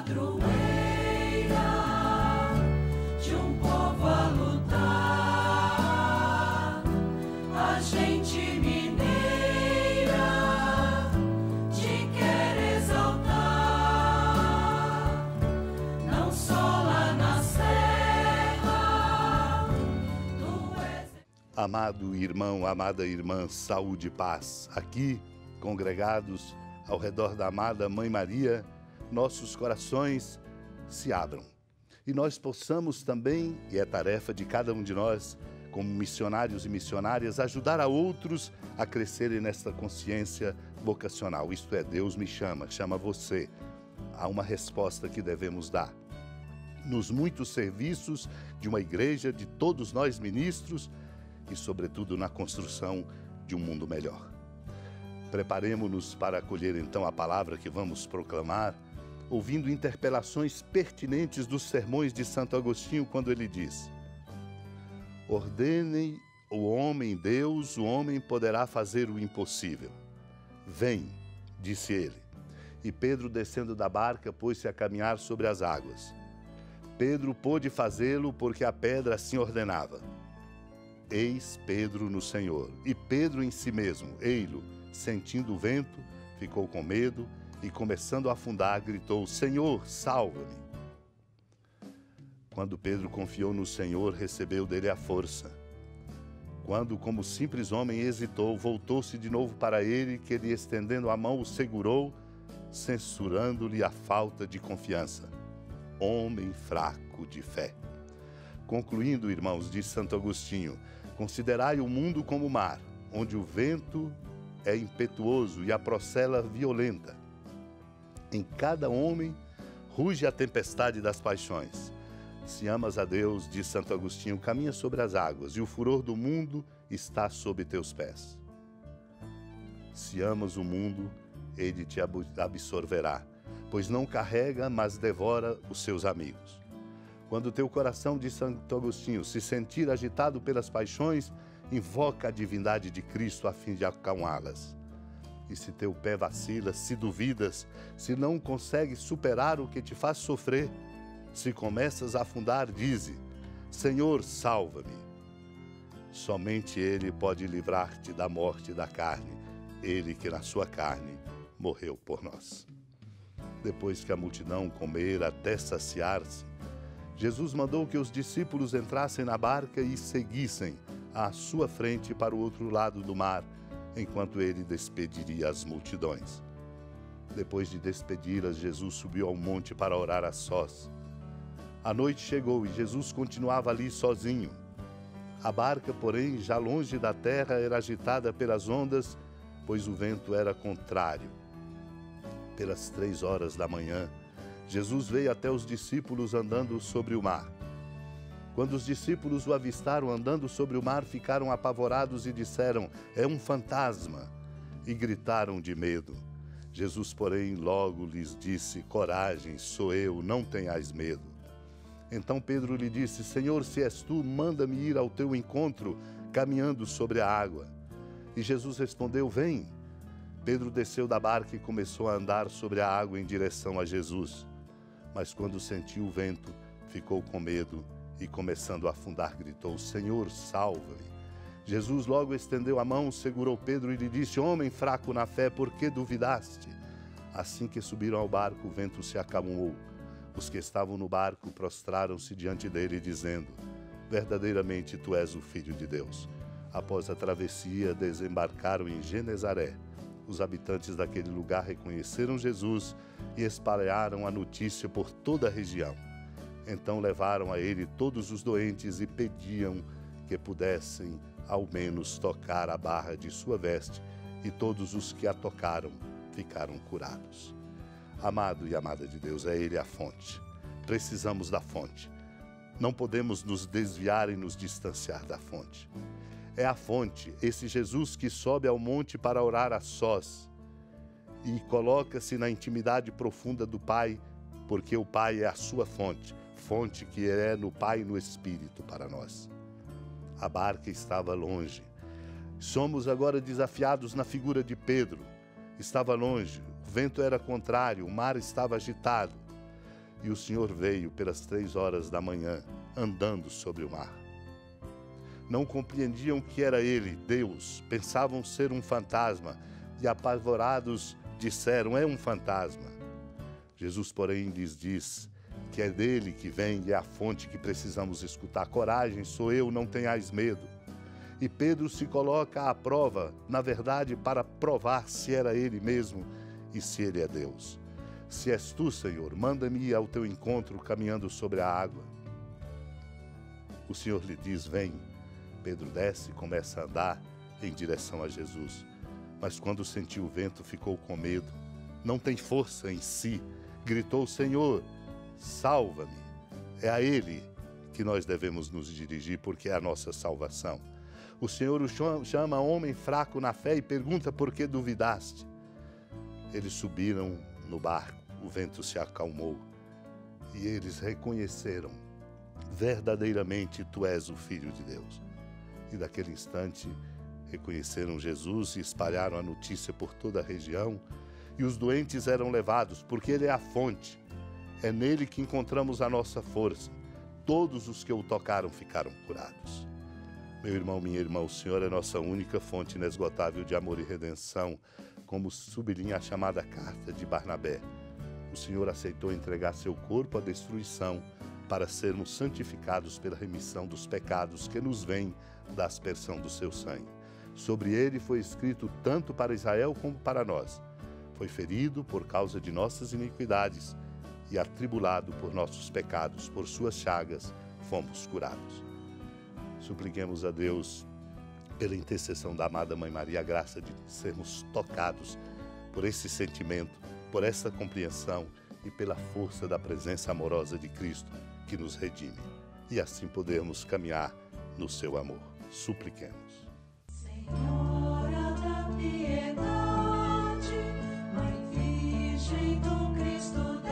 padroeira de um povo a lutar, a gente mineira te quer exaltar, não só lá na serra, tu és... Amado irmão, amada irmã, saúde e paz. Aqui, congregados ao redor da amada Mãe Maria, nossos corações se abram. E nós possamos também, e é tarefa de cada um de nós, como missionários e missionárias, ajudar a outros a crescerem nesta consciência vocacional. Isto é, Deus me chama, chama você. Há uma resposta que devemos dar. Nos muitos serviços de uma igreja, de todos nós ministros, e sobretudo na construção de um mundo melhor. Preparemo-nos para acolher então a palavra que vamos proclamar, ouvindo interpelações pertinentes dos sermões de Santo Agostinho, quando ele diz: ordene o homem Deus, o homem poderá fazer o impossível. Vem, disse ele. E Pedro, descendo da barca, pôs-se a caminhar sobre as águas. Pedro pôde fazê-lo porque a pedra assim ordenava. Eis Pedro no Senhor. E Pedro em si mesmo, ei-lo, sentindo o vento, ficou com medo e, começando a afundar, gritou: Senhor, salva-me! Quando Pedro confiou no Senhor, recebeu dele a força. Quando, como simples homem, hesitou, voltou-se de novo para ele, que ele, estendendo a mão, o segurou, censurando-lhe a falta de confiança. Homem fraco de fé. Concluindo, irmãos, diz Santo Agostinho, considerai o mundo como o mar, onde o vento é impetuoso e a procela violenta. Em cada homem ruge a tempestade das paixões. Se amas a Deus, diz Santo Agostinho, caminha sobre as águas e o furor do mundo está sob teus pés. Se amas o mundo, ele te absorverá, pois não carrega, mas devora os seus amigos. Quando teu coração, diz Santo Agostinho, se sentir agitado pelas paixões, invoca a divindade de Cristo a fim de acalmá-las. E se teu pé vacila, se duvidas, se não consegues superar o que te faz sofrer, se começas a afundar, dize: Senhor, salva-me. Somente Ele pode livrar-te da morte da carne, Ele que na sua carne morreu por nós. Depois que a multidão comer até saciar-se, Jesus mandou que os discípulos entrassem na barca e seguissem à sua frente para o outro lado do mar, enquanto ele despediria as multidões. Depois de despedi-las, Jesus subiu ao monte para orar a sós. A noite chegou e Jesus continuava ali sozinho. A barca, porém, já longe da terra, era agitada pelas ondas, pois o vento era contrário. Pelas 3 horas da manhã, Jesus veio até os discípulos andando sobre o mar. Quando os discípulos o avistaram andando sobre o mar, ficaram apavorados e disseram: é um fantasma, e gritaram de medo. Jesus, porém, logo lhes disse: coragem, sou eu, não tenhais medo. Então Pedro lhe disse: Senhor, se és tu, manda-me ir ao teu encontro, caminhando sobre a água. E Jesus respondeu: vem. Pedro desceu da barca e começou a andar sobre a água em direção a Jesus. Mas quando sentiu o vento, ficou com medo e, começando a afundar, gritou: Senhor, salva-me. Jesus logo estendeu a mão, segurou Pedro e lhe disse: homem fraco na fé, por que duvidaste? Assim que subiram ao barco, o vento se acalmou. Os que estavam no barco prostraram-se diante dele, dizendo: verdadeiramente tu és o Filho de Deus. Após a travessia, desembarcaram em Genezaré. Os habitantes daquele lugar reconheceram Jesus e espalharam a notícia por toda a região. Então levaram a ele todos os doentes e pediam que pudessem, ao menos, tocar a barra de sua veste, e todos os que a tocaram ficaram curados. Amado e amada de Deus, é Ele a fonte. Precisamos da fonte. Não podemos nos desviar e nos distanciar da fonte. É a fonte, esse Jesus que sobe ao monte para orar a sós e coloca-se na intimidade profunda do Pai, porque o Pai é a sua fonte, fonte que é no Pai e no Espírito para nós. A barca estava longe. Somos agora desafiados na figura de Pedro. Estava longe, o vento era contrário, o mar estava agitado. E o Senhor veio pelas 3 horas da manhã, andando sobre o mar. Não compreendiam que era ele, Deus, pensavam ser um fantasma, e apavorados disseram, é um fantasma. Jesus, porém, lhes diz que é dele que vem e é a fonte que precisamos escutar. Coragem, sou eu, não tenhais medo. E Pedro se coloca à prova, na verdade, para provar se era ele mesmo e se ele é Deus. Se és tu, Senhor, manda-me ir ao teu encontro caminhando sobre a água. O Senhor lhe diz, vem. Pedro desce e começa a andar em direção a Jesus. Mas quando sentiu o vento, ficou com medo. Não tem força em si. Gritou, Senhor, salva-me. É a Ele que nós devemos nos dirigir, porque é a nossa salvação. O Senhor o chama homem fraco na fé e pergunta por que duvidaste. Eles subiram no barco, o vento se acalmou e eles reconheceram, verdadeiramente tu és o Filho de Deus. E daquele instante reconheceram Jesus e espalharam a notícia por toda a região, e os doentes eram levados, porque ele é a fonte. É nele que encontramos a nossa força. Todos os que o tocaram ficaram curados. Meu irmão, minha irmã, o Senhor é nossa única fonte inesgotável de amor e redenção, como sublinha a chamada carta de Barnabé. O Senhor aceitou entregar seu corpo à destruição para sermos santificados pela remissão dos pecados que nos vêm da aspersão do seu sangue. Sobre ele foi escrito tanto para Israel como para nós. Foi ferido por causa de nossas iniquidades e atribulado por nossos pecados. Por suas chagas fomos curados. Supliquemos a Deus, pela intercessão da amada Mãe Maria, a graça de sermos tocados por esse sentimento, por essa compreensão e pela força da presença amorosa de Cristo que nos redime. E assim podermos caminhar no seu amor. Supliquemos. Senhora da piedade, Mãe Virgem do Cristo Deus.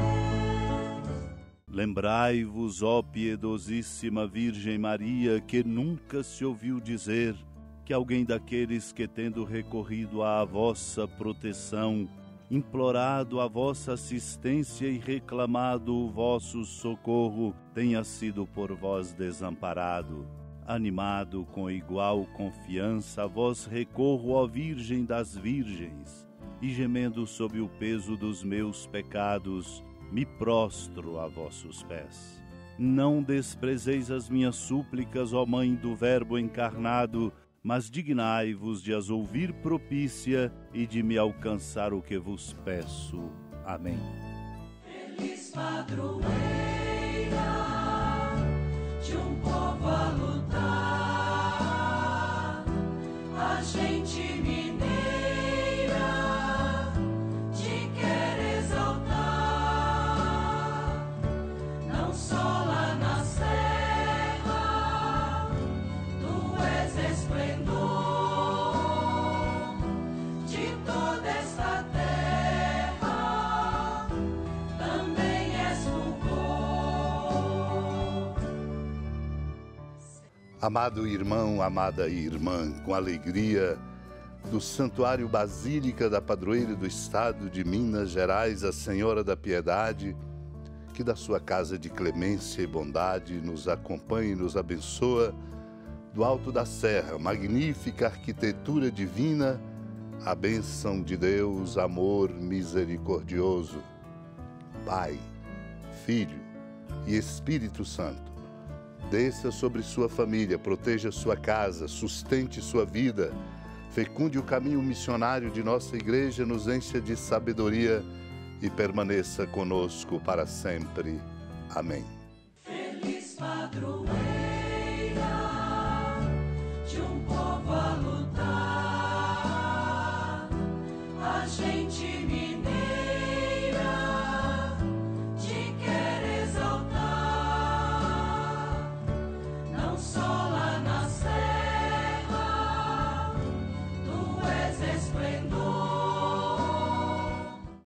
Lembrai-vos, ó piedosíssima Virgem Maria, que nunca se ouviu dizer que alguém daqueles que, tendo recorrido à vossa proteção, implorado a vossa assistência e reclamado o vosso socorro, tenha sido por vós desamparado. Animado com igual confiança, a vós recorro, ó Virgem das Virgens, e gemendo sob o peso dos meus pecados, me prostro a vossos pés. Não desprezeis as minhas súplicas, ó Mãe do Verbo encarnado, mas dignai-vos de as ouvir propícia e de me alcançar o que vos peço. Amém. Feliz padroeira de um povo a lutar, a gente mineira te quer exaltar, não só lá na serra, tu és esplendor de toda esta terra, também és fulgor. Amado irmão, amada irmã, com alegria do Santuário Basílica da Padroeira do Estado de Minas Gerais, a Senhora da Piedade, que da sua casa de clemência e bondade nos acompanhe e nos abençoa, do alto da serra, magnífica arquitetura divina, a bênção de Deus, amor misericordioso, Pai, Filho e Espírito Santo, desça sobre sua família, proteja sua casa, sustente sua vida, fecunde o caminho missionário de nossa igreja, nos encha de sabedoria e permaneça conosco para sempre. Amém. Feliz padroeira